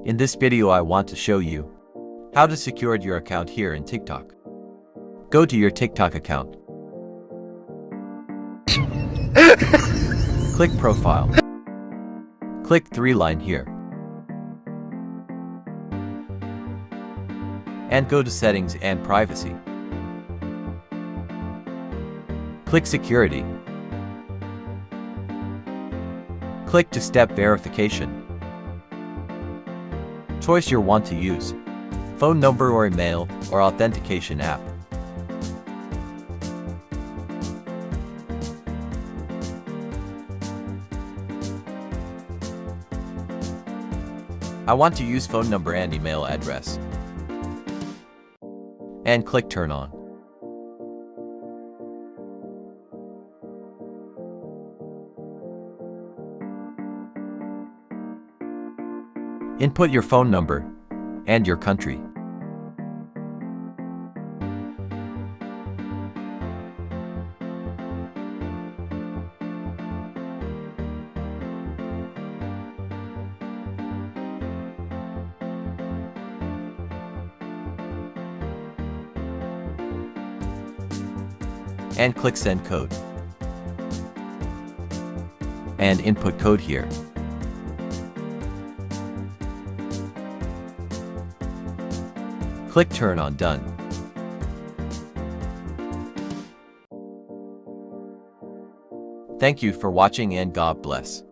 In this video I want to show you how to secure your account here in TikTok. Go to your TikTok account. Click Profile. Click 3-line here. And go to Settings and Privacy. Click Security. Click Two-Step Verification. Choice your want to use, phone number or email or authentication app. I want to use phone number and email address. And click Turn On. Input your phone number and your country. And click Send Code. And input code here. Click Turn On Done. Thank you for watching and God bless.